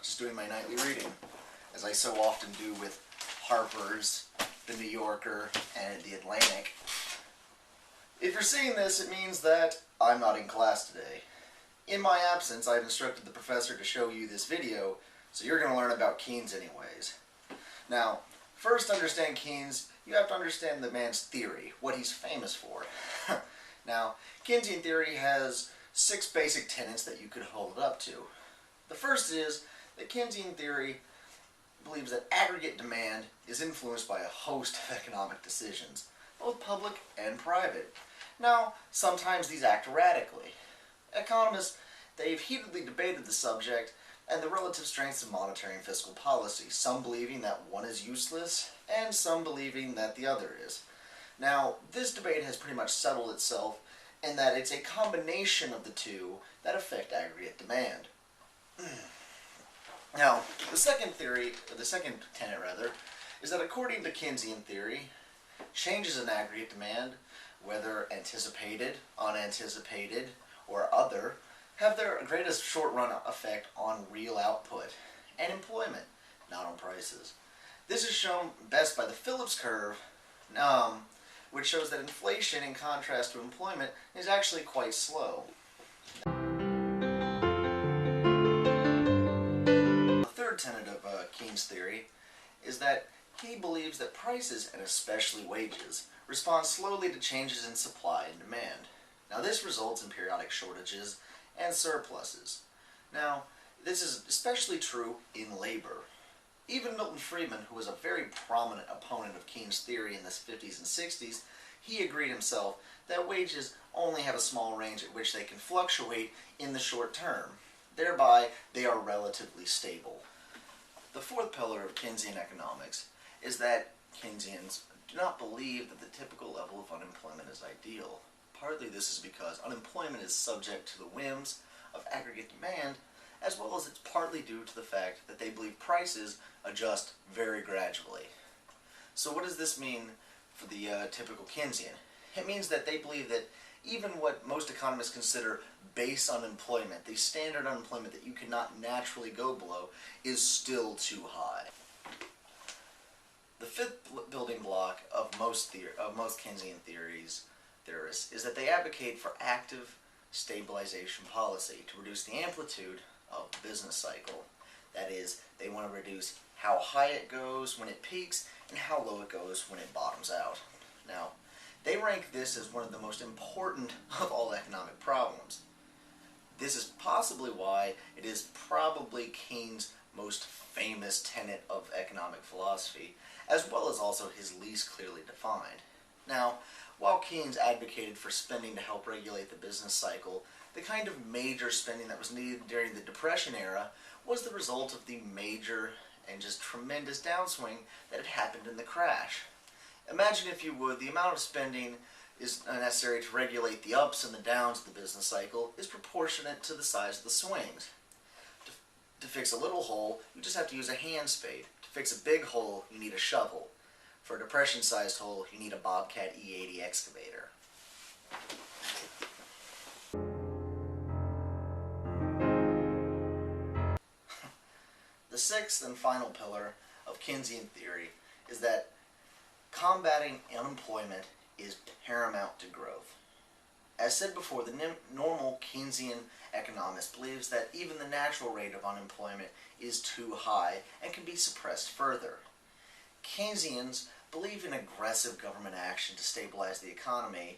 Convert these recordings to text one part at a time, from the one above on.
just doing my nightly reading, as I so often do with Harper's, the New Yorker, and the Atlantic. If you're seeing this, it means that I'm not in class today. In my absence, I've instructed the professor to show you this video, so you're going to learn about Keynes anyways. Now, first to understand Keynes, you have to understand the man's theory, what he's famous for. Now, Keynesian theory has 6 basic tenets that you could hold it up to. The first is that Keynesian theory believes that aggregate demand is influenced by a host of economic decisions, both public and private. Now, sometimes these act erratically. Economists, they've heatedly debated the subject and the relative strengths of monetary and fiscal policy, some believing that one is useless, and some believing that the other is. Now, this debate has pretty much settled itself in that it's a combination of the two that affect aggregate demand. Now, the second tenet is that according to Keynesian theory, changes in aggregate demand, whether anticipated, unanticipated, or other, have their greatest short-run effect on real output and employment, not on prices. This is shown best by the Phillips curve, which shows that inflation, in contrast to employment, is actually quite slow. The third tenet of Keynes' theory is that he believes that prices, and especially wages, respond slowly to changes in supply and demand. Now, this results in periodic shortages and surpluses. Now, this is especially true in labor. Even Milton Friedman, who was a very prominent opponent of Keynes' theory in the 50s and 60s, he agreed himself that wages only have a small range at which they can fluctuate in the short term. Thereby, they are relatively stable. The fourth pillar of Keynesian economics is that Keynesians do not believe that the typical level of unemployment is ideal. Partly this is because unemployment is subject to the whims of aggregate demand, as well as it's partly due to the fact that they believe prices adjust very gradually. So what does this mean for the typical Keynesian? It means that they believe that even what most economists consider base unemployment, the standard unemployment that you cannot naturally go below, is still too high. The fifth building block of most Keynesian theorists is that they advocate for active stabilization policy to reduce the amplitude of the business cycle. That is, they want to reduce how high it goes when it peaks and how low it goes when it bottoms out. Now, they rank this as one of the most important of all economic problems. This is possibly why it is probably Keynes' most famous tenet of economic philosophy, as well as also his least clearly defined. Now, while Keynes advocated for spending to help regulate the business cycle, the kind of major spending that was needed during the Depression era was the result of the major and just tremendous downswing that had happened in the crash. Imagine, if you would, the amount of spending is necessary to regulate the ups and the downs of the business cycle is proportionate to the size of the swings. To fix a little hole, you just have to use a hand spade. To fix a big hole, you need a shovel. For a depression-sized hole, you need a Bobcat E80 excavator. The sixth and final pillar of Keynesian theory is that combating unemployment is paramount to growth. As said before, the normal Keynesian economist believes that even the natural rate of unemployment is too high and can be suppressed further. Keynesians believe in aggressive government action to stabilize the economy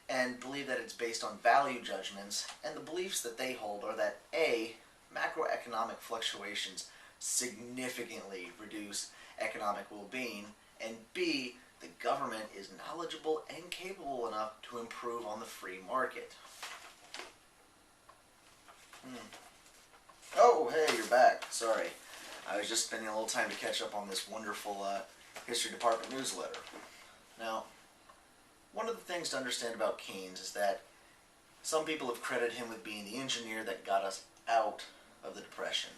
and believe that it's based on value judgments, and the beliefs that they hold are that A, macroeconomic fluctuations significantly reduce economic well-being, and B, the government is knowledgeable and capable enough to improve on the free market. Oh, hey, you're back. Sorry. I was just spending a little time to catch up on this wonderful history department newsletter. Now, one of the things to understand about Keynes is that some people have credited him with being the engineer that got us out of the Depression.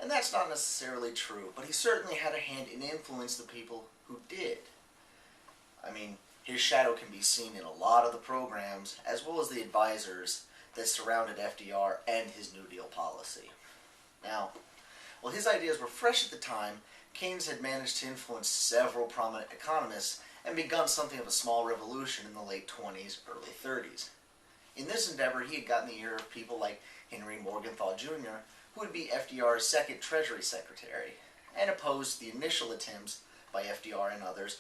And that's not necessarily true, but he certainly had a hand in influencing the people who did. I mean, his shadow can be seen in a lot of the programs, as well as the advisors that surrounded FDR and his New Deal policy. Now, While his ideas were fresh at the time, Keynes had managed to influence several prominent economists and begun something of a small revolution in the late 20s, early 30s. In this endeavor, he had gotten the ear of people like Henry Morgenthau Jr., who would be FDR's second Treasury Secretary, and opposed the initial attempts by FDR and others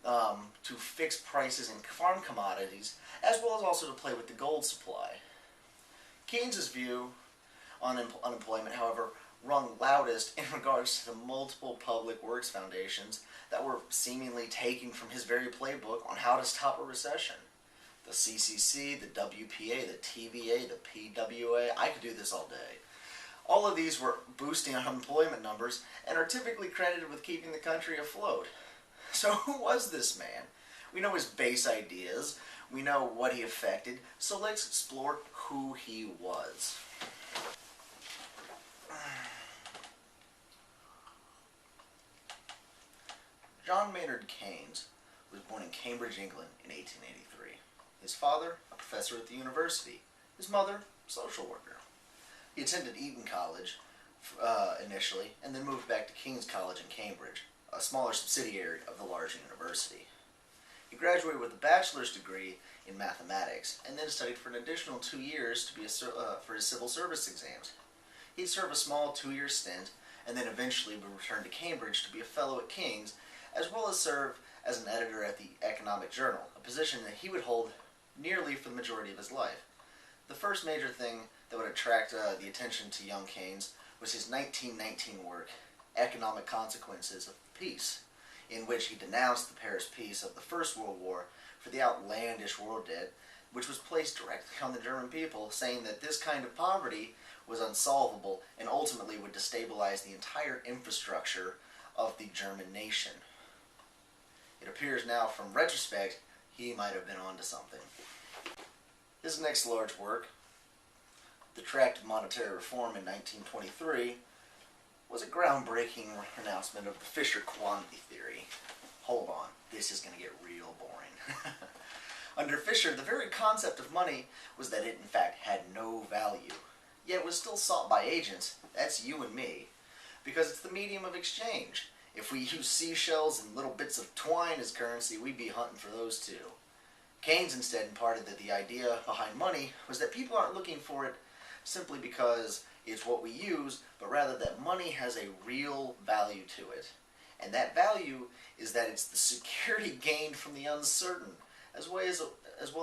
to fix prices in farm commodities, as well as also to play with the gold supply. Keynes's view on unemployment, however, rung loudest in regards to the multiple public works foundations that were seemingly taking from his very playbook on how to stop a recession. The CCC, the WPA, the TVA, the PWA, I could do this all day. All of these were boosting unemployment numbers and are typically credited with keeping the country afloat. So who was this man? We know his base ideas, we know what he affected, so let's explore who he was. John Maynard Keynes was born in Cambridge, England in 1883. His father, a professor at the university. His mother, a social worker. He attended Eton College initially, and then moved back to King's College in Cambridge, a smaller subsidiary of the larger university. He graduated with a bachelor's degree in mathematics, and then studied for an additional 2 years to be for his civil service exams. He'd serve a small 2-year stint, and then eventually would return to Cambridge to be a fellow at King's, as well as serve as an editor at the Economic Journal, a position that he would hold nearly for the majority of his life. The first major thing that would attract the attention to young Keynes was his 1919 work, Economic Consequences of Peace, in which he denounced the Paris Peace of the First World War for the outlandish war debt, which was placed directly on the German people, saying that this kind of poverty was unsolvable and ultimately would destabilize the entire infrastructure of the German nation. It appears now, from retrospect, he might have been onto something. His next large work, The Tract of Monetary Reform in 1923, was a groundbreaking announcement of the Fisher quantity theory. Hold on, this is going to get real boring. Under Fisher, the very concept of money was that it in fact had no value, yet was still sought by agents, that's you and me, because it's the medium of exchange. If we use seashells and little bits of twine as currency, we'd be hunting for those too. Keynes instead imparted that the idea behind money was that people aren't looking for it simply because it's what we use, but rather that money has a real value to it. And that value is that it's the security gained from the uncertain, as well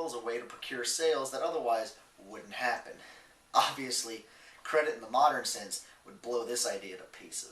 as a way to procure sales that otherwise wouldn't happen. Obviously, credit in the modern sense would blow this idea to pieces.